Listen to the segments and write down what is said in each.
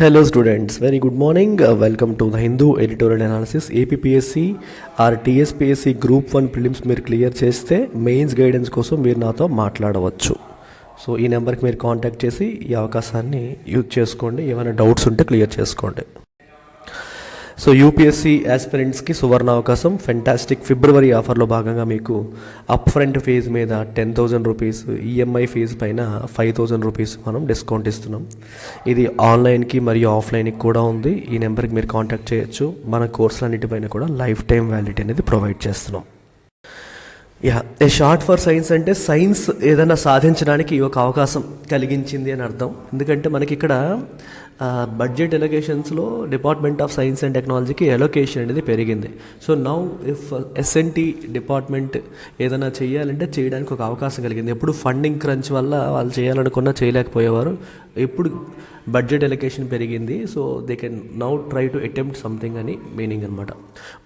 Hello students, very good morning. Welcome to the Hindu editorial analysis. APPSC or TSPSC Group 1 prelims మీరు clear చేస్తే mains guidance కోసం మీరు నాతో మాట్లాడవచ్చు. So ఈ నెంబర్కి మీరు కాంటాక్ట్ చేసి ఈ అవకాశాన్ని యూజ్ చేసుకోండి. ఏమైనా డౌట్స్ ఉంటే క్లియర్ చేసుకోండి. సో యూపీఎస్సీ యాస్పిరెంట్స్కి సువర్ణ అవకాశం. ఫెంటాస్టిక్ ఫిబ్రవరి ఆఫర్లో భాగంగా మీకు అప్ ఫ్రంట్ ఫీజ్ మీద 10,000 రూపీస్, ఈఎంఐ ఫీజు పైన 5,000 రూపీస్ మనం డిస్కౌంట్ ఇస్తున్నాం. ఇది ఆన్లైన్కి మరియు ఆఫ్లైన్కి కూడా ఉంది. ఈ నెంబర్కి మీరు కాంటాక్ట్ చేయొచ్చు. మన కోర్సులన్నిటిపైన కూడా లైఫ్ టైం వ్యాలిడిటీ అనేది ప్రొవైడ్ చేస్తున్నాం. ఏ షార్ట్ ఫర్ సైన్స్ అంటే సైన్స్ ఏదైనా సాధించడానికి ఒక అవకాశం కలిగించింది అని అర్థం. ఎందుకంటే మనకి ఇక్కడ బడ్జెట్ ఎలొకేషన్స్లో డిపార్ట్మెంట్ ఆఫ్ సైన్స్ అండ్ టెక్నాలజీకి ఎలొకేషన్ అనేది పెరిగింది. So now if SNT department ఏదైనా చేయాలంటే చేయడానికి ఒక అవకాశం కలిగింది. ఎప్పుడు ఫండింగ్ క్రంచ్ వల్ల వాళ్ళు చేయాలనుకున్నా చేయలేకపోయేవారు. ఎప్పుడు బడ్జెట్ ఎలొకేషన్ పెరిగింది, so they can now try to attempt something అని మీనింగ్ అనమాట.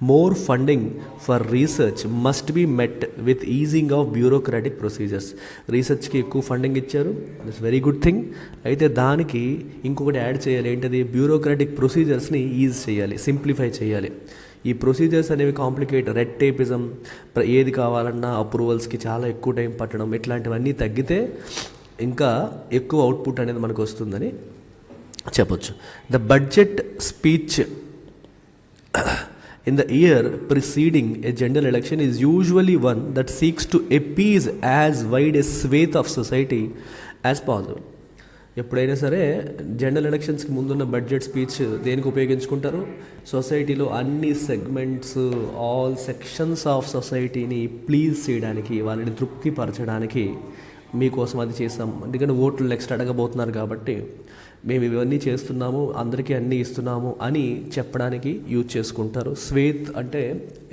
More funding for research must be met with easing of bureaucratic procedures. రీసెర్చ్కి ఎక్కువ ఫండింగ్ ఇచ్చారు, ఇట్స్ వెరీ గుడ్ థింగ్. అయితే దానికి ఇంకొకటి యాడ్ చేయాలి. ఏంటది? బ్యూరోక్రాటిక్ ప్రొసీజర్స్ని ఈజ్ చేయాలి, సింప్లిఫై చేయాలి. ఈ ప్రొసీజర్స్ అనేవి కాంప్లికేట్, రెడ్ టేపిజం, ఏది కావాలన్నా అప్రూవల్స్కి చాలా ఎక్కువ టైం పట్టడం, ఇట్లాంటివన్నీ తగ్గితే ఇంకా ఎక్కువ అవుట్పుట్ అనేది మనకు వస్తుందని చెప్పొచ్చు. The budget speech in the year preceding a general election is usually one that seeks to appease as wide a swathe of society as possible. ఎప్పుడైనా సరే జనరల్ ఎలక్షన్స్కి ముందున్న బడ్జెట్ స్పీచ్ దేనికి ఉపయోగించుకుంటారు? సొసైటీలో అన్ని సెగ్మెంట్స్, ఆల్ సెక్షన్స్ ఆఫ్ సొసైటీని please చేయడానికి, వాళ్ళని తృప్తిపరచడానికి మీకోసం అది చేస్తాం. ఎందుకంటే ఓట్లు నెక్స్ట్ అడగబోతున్నారు కాబట్టి మేము ఇవన్నీ చేస్తున్నాము, అందరికీ అన్నీ ఇస్తున్నాము అని చెప్పడానికి యూజ్ చేసుకుంటారు. స్వేత్ అంటే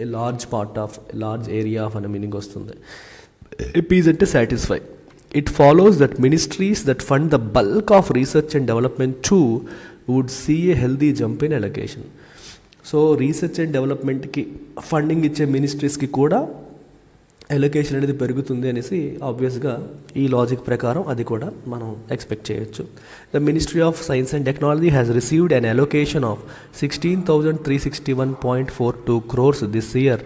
a large part of, large area of అనే మీనింగ్ వస్తుంది. ఎపీజ్ అంటే satisfy. It follows that ministries that fund the bulk of research and development too would see a healthy jump in allocation. So research and డెవలప్మెంట్కి funding ఇచ్చే మినిస్ట్రీస్కి కూడా allocation అనేది పెరుగుతుంది అనేసి ఆబ్వియస్గా ఈ లాజిక్ ప్రకారం అది కూడా మనం ఎక్స్పెక్ట్ చేయొచ్చు. The ministry of science and technology has received an allocation of 16,361.42 crores this year.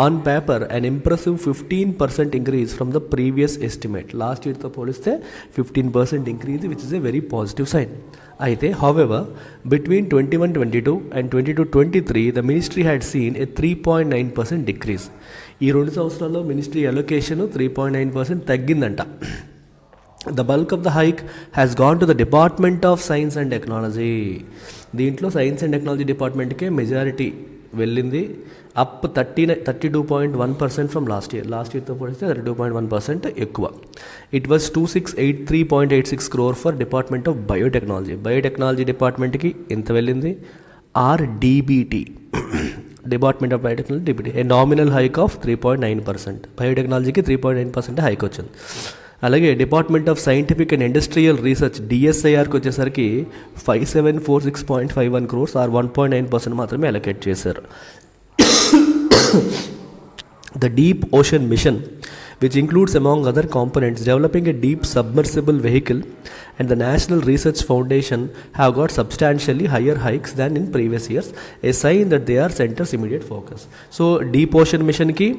On paper an impressive 15% increase from the previous estimate. Last ఇయర్తో పోలిస్తే 15% increase, which is a very positive sign. అయితే however between 21-22 and 22-23 the ministry had seen a 3.9% decrease. ఈ 2 సంవత్సరాల్లో ministry allocation 3.9% తగ్గిందంట. The bulk of the hike has gone to the department of science and technology. దీంట్లో science and technology డిపార్ట్మెంట్కే majority వెళ్ళింది. Up 32.1% from last ఇయర్తో పోలిస్తే 32.1% ఎక్కువ. It was 2683.86 crore for department of biotechnology డిపార్ట్మెంట్కి ఎంత వెళ్ళింది? Or DBT, department of biotechnology, DBT, a nominal hike of 3.9%. బయోటెక్నాలజీకి 3.9% హైక్ వచ్చింది. అలాగే department of scientific and industrial research డిఎస్ఐఆర్కి వచ్చేసరికి 5746.51 crores ఆర్ 1.9% మాత్రమే అలొకేట్ చేశారు. The Deep Ocean Mission, which includes among other components developing a deep submersible vehicle, and the National Research Foundation have got substantially higher hikes than in previous years, a sign that they are centers immediate focus. So Deep Ocean Mission ki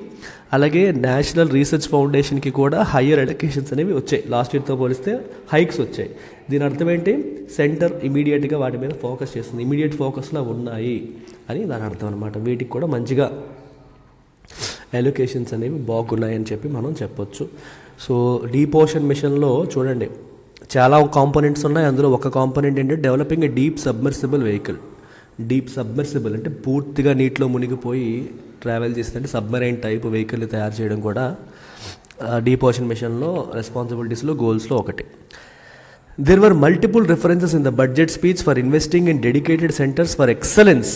అలాగే national research ఫౌండేషన్కి కూడా higher allocations అనేవి వచ్చాయి. Last ఇయర్తో పోలిస్తే hikes వచ్చాయి. దీని అర్థం ఏంటి? సెంటర్ ఇమీడియట్గా వాటి మీద ఫోకస్ చేస్తుంది, ఇమీడియట్ ఫోకస్లో ఉన్నాయి అని దాని అర్థం అనమాట. వీటికి కూడా మంచిగా ఎలొకేషన్స్ అనేవి బాగున్నాయని చెప్పి మనం చెప్పొచ్చు. సో డీప్ ఓషన్ మిషన్లో చూడండి చాలా కాంపోనెంట్స్ ఉన్నాయి. అందులో ఒక కాంపోనెంట్ ఏంటంటే డెవలపింగ్ ఏ deep submersible vehicle. Deep submersible అంటే పూర్తిగా నీటిలో మునిగిపోయి ట్రావెల్ చేస్తుంటే సబ్మరైన్ టైప్ వెహికల్ తయారు చేయడం కూడా డీప్ ఓషన్ మిషన్లో రెస్పాన్సిబిలిటీస్లో, గోల్స్లో ఒకటి. There were multiple references in the budget speech for investing in dedicated centres for excellence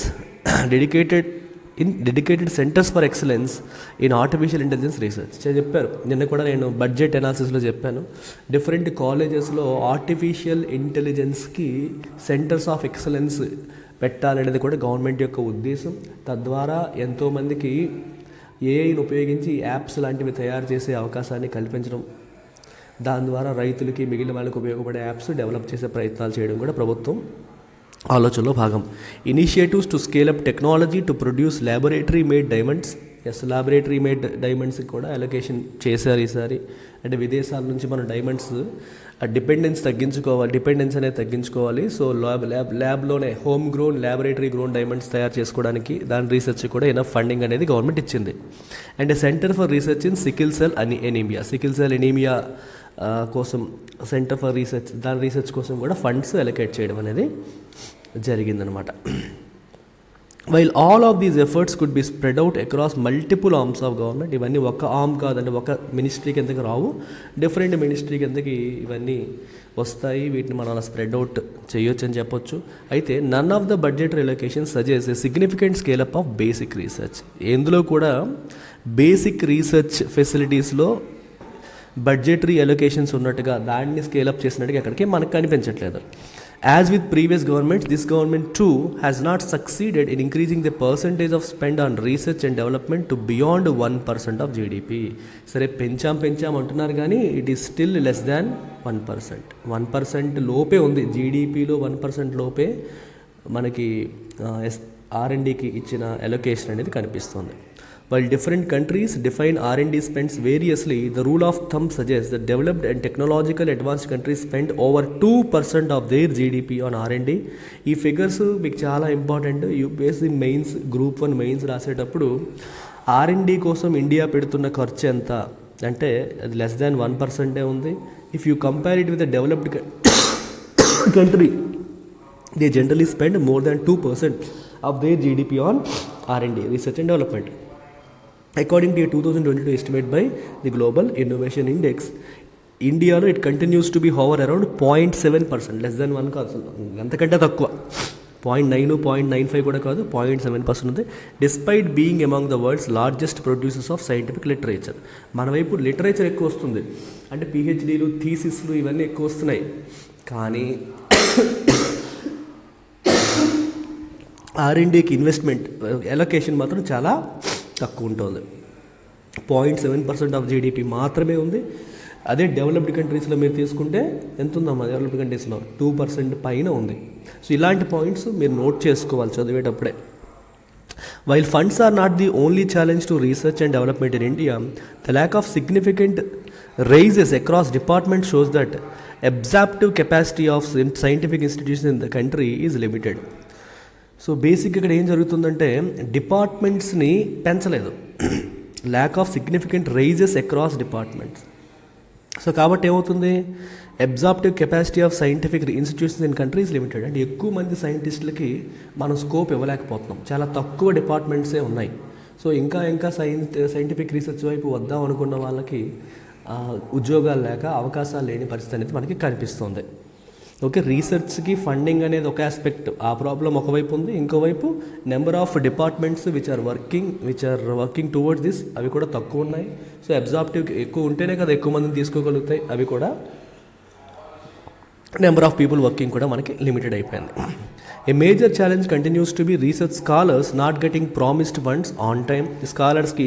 centres for excellence in artificial intelligence research చెప్పారు. నిన్న కూడా నేను బడ్జెట్ అనాలిసిస్లో చెప్పాను. డిఫరెంట్ కాలేజెస్లో ఆర్టిఫిషియల్ ఇంటెలిజెన్స్కి సెంటర్స్ ఆఫ్ ఎక్సలెన్స్ పెట్టాలనేది కూడా గవర్నమెంట్ యొక్క ఉద్దేశం. తద్వారా ఎంతోమందికి ఏఐని ఉపయోగించి యాప్స్ లాంటివి తయారు చేసే అవకాశాన్ని కల్పించడం, దాని ద్వారా రైతులకి మిగిలిన వాళ్ళకి ఉపయోగపడే యాప్స్ డెవలప్ చేసే ప్రయత్నాలు చేయడం కూడా ప్రభుత్వం ఆలోచనలో భాగం. Initiatives to scale up technology to produce laboratory made diamonds. Laboratory made డైమండ్స్కి కూడా అలొకేషన్ చేశారు ఈసారి. అంటే విదేశాల నుంచి మనం డైమండ్స్ డిపెండెన్స్ అనేది తగ్గించుకోవాలి. సో ల్యాబ్లోనే home grown laboratory grown diamonds తయారు చేసుకోవడానికి దాని రీసెర్చ్ కూడా ఎనఫ్ ఫండింగ్ అనేది గవర్నమెంట్ ఇచ్చింది. And centre for research in sickle cell anaemia కోసం సెంటర్ ఫర్ రీసెర్చ్ దాని రీసెర్చ్ కోసం కూడా ఫండ్స్ అలొకేట్ చేయడం అనేది జరిగిందనమాట. While all of these efforts could be spread out across multiple arms of government. ఇవన్నీ ఒక ఆర్మ్ కాదండి, ఒక మినిస్ట్రీ కిందకి రావు, డిఫరెంట్ మినిస్ట్రీ కిందకి ఇవన్నీ వస్తాయి. వీటిని మనం అలా స్ప్రెడ్ అవుట్ చేయొచ్చు అని చెప్పొచ్చు. అయితే none of the budgetary allocation suggest a significant scale up of basic research. ఎందులో కూడా బేసిక్ రీసెర్చ్ ఫెసిలిటీస్లో బడ్జెటరీ అలొకేషన్స్ ఉన్నట్టుగా దాన్ని స్కేలప్ చేసినట్టుగా ఎక్కడికి మనకు కనిపించట్లేదు. As with previous governments, this government too has not succeeded in increasing the percentage of spend on research and development to beyond 1% of GDP. సరే పెంచాం అంటున్నారు కానీ it is still less than 1%. 1% లోపే ఉంది. జీడిపిలో 1% లోపే మనకి R&Dకి ఇచ్చిన అలొకేషన్ అనేది కనిపిస్తుంది. While different countries define R&D spends variously, the rule of thumb suggests that developed and technological advanced countries spend over 2% of their GDP on R&D. ఈ figures మీకు చాలా important. UPSC mains group 1 mains రాసేటప్పుడు R&D కోసం India పెడుతున్న ఖర్చు ఎంత అంటే అది లెస్ దాన్ 1% ఉంది. If you compare it with the developed country, they generally spend more than 2% of their GDP on R&D, research and development. According to a 2022 estimate by the Global Innovation Index, ఇండియాలో it continues to be hover around 0.7%, less than 1 కాదు, అంతకంటే తక్కువ. 0.9, 0.95 కూడా కాదు, 0.7% ఉంది. Despite being among the world's largest producers of scientific literature. మన వైపు literature ఎక్కువ వస్తుంది, అంటే పిహెచ్డీలు థీసిస్లు ఇవన్నీ ఎక్కువ వస్తున్నాయి. కానీ R&Dకి ఇన్వెస్ట్మెంట్ అలొకేషన్ మాత్రం చాలా తక్కువ ఉంటుంది. 0.7% ఆఫ్ జీడిపి మాత్రమే ఉంది. అదే డెవలప్డ్ కంట్రీస్లో మీరు తీసుకుంటే ఎంత ఉందమ్మా? డెవలప్డ్ కంట్రీస్లో 2% పైన ఉంది. సో ఇలాంటి పాయింట్స్ మీరు నోట్ చేసుకోవాలి చదివేటప్పుడే. While funds are not the only challenge to research and development in India, the lack of significant rises across department shows that absorptive capacity of scientific institution in the country is limited. So బేసిక్గా ఇక్కడ ఏం జరుగుతుందంటే డిపార్ట్మెంట్స్ని పెంచలేదు, lack of significant rises across departments. So కాబట్టి ఏమవుతుంది, absorptive capacity of scientific institutions in country's limited. అంటే ఎక్కువ మంది సైంటిస్టులకి మనం స్కోప్ ఇవ్వలేకపోతున్నాం, చాలా తక్కువ డిపార్ట్మెంట్సే ఉన్నాయి. సో ఇంకా సైంటిఫిక్ రీసెర్చ్ వైపు వద్దాం అనుకున్న వాళ్ళకి ఉద్యోగాలు లేక అవకాశాలు లేని పరిస్థితి అనేది మనకి కనిపిస్తుంది. ఓకే, రీసెర్చ్కి ఫండింగ్ అనేది ఒక ఆస్పెక్ట్, ఆ ప్రాబ్లం ఒకవైపు ఉంది. ఇంకోవైపు number of departments which are working towards this అవి కూడా తక్కువ ఉన్నాయి. సో అబ్జార్ప్టివ్ ఎక్కువ ఉంటేనే కదా ఎక్కువ మందిని తీసుకోగలుగుతాయి, అవి కూడా నెంబర్ ఆఫ్ పీపుల్ వర్కింగ్ కూడా మనకి లిమిటెడ్ అయిపోయింది. A major challenge continues to be research scholars not getting promised funds on time. స్కాలర్స్కి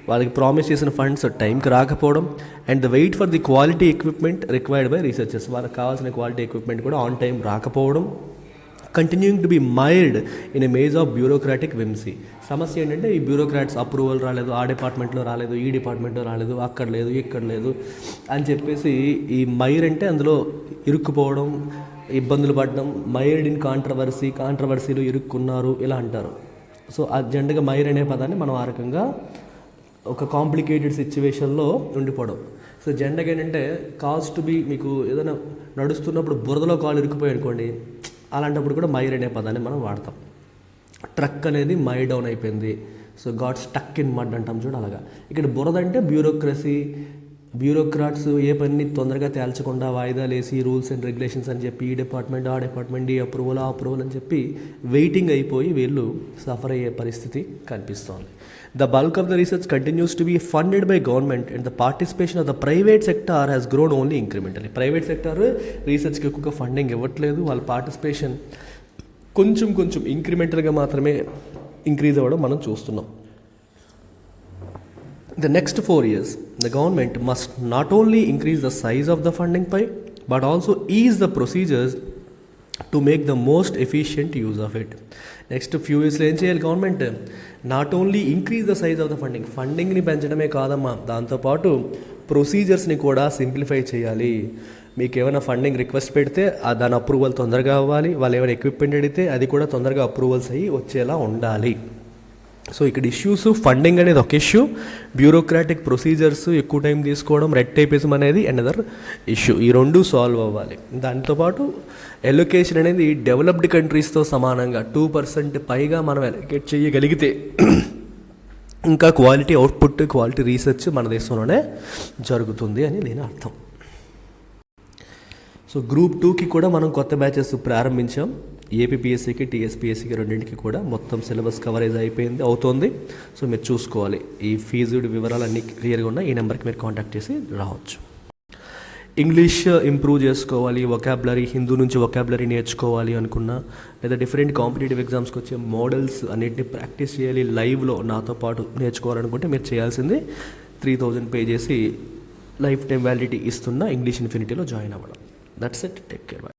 వాళ్ళకి ప్రామిస్ చేసిన ఫండ్స్ టైంకి రాకపోవడం, and the wait for the quality equipment required by researchers, వాళ్ళకి కావాల్సిన క్వాలిటీ ఎక్విప్మెంట్ కూడా ఆన్ టైం రాకపోవడం. Continuing to be mired in a maze of bureaucratic whimsy. సమస్య ఏంటంటే ఈ బ్యూరోక్రాట్స్ అప్రూవల్ రాలేదు, ఆ డిపార్ట్మెంట్లో రాలేదు, ఈ డిపార్ట్మెంట్లో రాలేదు, అక్కడ లేదు, ఇక్కడ లేదు అని చెప్పేసి ఈ మైర్ అంటే అందులో ఇరుక్కుపోవడం, ఇబ్బందులు పడడం, మైర్డ్ ఇన్ కాంట్రవర్సీలు ఇరుక్కున్నారు ఇలా అంటారు. సో జెండగా మైర్ అనే పదాన్ని మనం ఆ రకంగా ఒక కాంప్లికేటెడ్ సిచ్యువేషన్లో ఉండిపోవడం. సో జెండగా ఏంటంటే కాజ్ టు బి, మీకు ఏదైనా నడుస్తున్నప్పుడు బురదలో కాలు ఇరుక్కుపోయి అనుకోండి, అలాంటప్పుడు కూడా మైర్ అనే పదాన్ని మనం వాడతాం. ట్రక్ అనేది మై డౌన్ అయిపోయింది, so got stuck in mud అంటాం చూడు, అలాగా. ఇక్కడ బురద అంటే బ్యూరోక్రాట్స్ ఏ పని తొందరగా తేల్చకుండా వాయిదాలు వేసి రూల్స్ అండ్ రెగ్యులేషన్స్ అని చెప్పి ఈ డిపార్ట్మెంట్ ఆ డిపార్ట్మెంట్ ఈ అప్రూవల్ ఆ అప్రూవల్ అని చెప్పి వెయిటింగ్ అయిపోయి వీళ్ళు సఫర్ అయ్యే పరిస్థితి కనిపిస్తోంది. The bulk of the research continues to be funded by government and the participation of the private sector has grown only incrementally. Private sector రీసెర్చ్కి ఎక్కువగా ఫండింగ్ ఇవ్వట్లేదు, వాళ్ళ పార్టిసిపేషన్ కొంచెం ఇంక్రిమెంటల్గా మాత్రమే ఇంక్రీజ్ అవ్వడం మనం చూస్తున్నాం. The next 4 years, the government must not only increase the size of the funding pie, but also ease the procedures to make the most efficient use of it. Next few ఇయర్స్లో ఏం చేయాలి government? Not only increase the size of the ఫండింగ్ని పెంచడమే కాదమ్మా, దాంతోపాటు ప్రొసీజర్స్ని కూడా simplify చేయాలి. మీకు ఏమైనా ఫండింగ్ రిక్వెస్ట్ పెడితే దాని అప్రూవల్ తొందరగా అవ్వాలి, వాళ్ళు ఏమైనా ఎక్విప్మెంట్ అడిగితే అది కూడా తొందరగా అప్రూవల్స్ అయ్యి వచ్చేలా ఉండాలి. సో ఇక్కడ ఇష్యూస్, ఫండింగ్ అనేది ఒక ఇష్యూ, బ్యూరోక్రాటిక్ ప్రొసీజర్స్ ఎక్కువ టైం తీసుకోవడం, రెడ్ టేపిజం అనేది అనదర్ ఇష్యూ. ఈ రెండు సాల్వ్ అవ్వాలి. దాంతోపాటు ఎలొకేషన్ అనేది డెవలప్డ్ కంట్రీస్తో సమానంగా 2% పైగా మనం ఎలొకేట్ చేయగలిగితే ఇంకా క్వాలిటీ అవుట్పుట్, క్వాలిటీ రీసెర్చ్ మన దేశంలోనే జరుగుతుంది అని నేను అర్థం. సో గ్రూప్ 2కి కూడా మనం కొత్త బ్యాచెస్ ప్రారంభించాం. ఏపీపీఎస్సీకి, టీఎస్పీఎస్సీకి రెండింటికి కూడా మొత్తం సిలబస్ కవరేజ్ అవుతోంది. సో మీరు చూసుకోవాలి. ఈ ఫీజు వివరాలు అన్నీ క్లియర్గా ఉన్నాయి. ఈ నెంబర్కి మీరు కాంటాక్ట్ చేసి రావచ్చు. ఇంగ్లీష్ ఇంప్రూవ్ చేసుకోవాలి, వొకాబులరీ, హిందూ నుంచి వొకాబులరీ నేర్చుకోవాలి అనుకున్నా, లేదా డిఫరెంట్ కాంపిటేటివ్ ఎగ్జామ్స్కి వచ్చే మోడల్స్ అన్నింటినీ ప్రాక్టీస్ చేయాలి, లైవ్లో నాతో పాటు నేర్చుకోవాలనుకుంటే మీరు చేయాల్సింది 3000 పే చేసి లైఫ్ టైం వ్యాలిడిటీ ఇస్తున్న ఇంగ్లీష్ ఇన్ఫినిటీలో జాయిన్ అవ్వడం. That's it. Take care.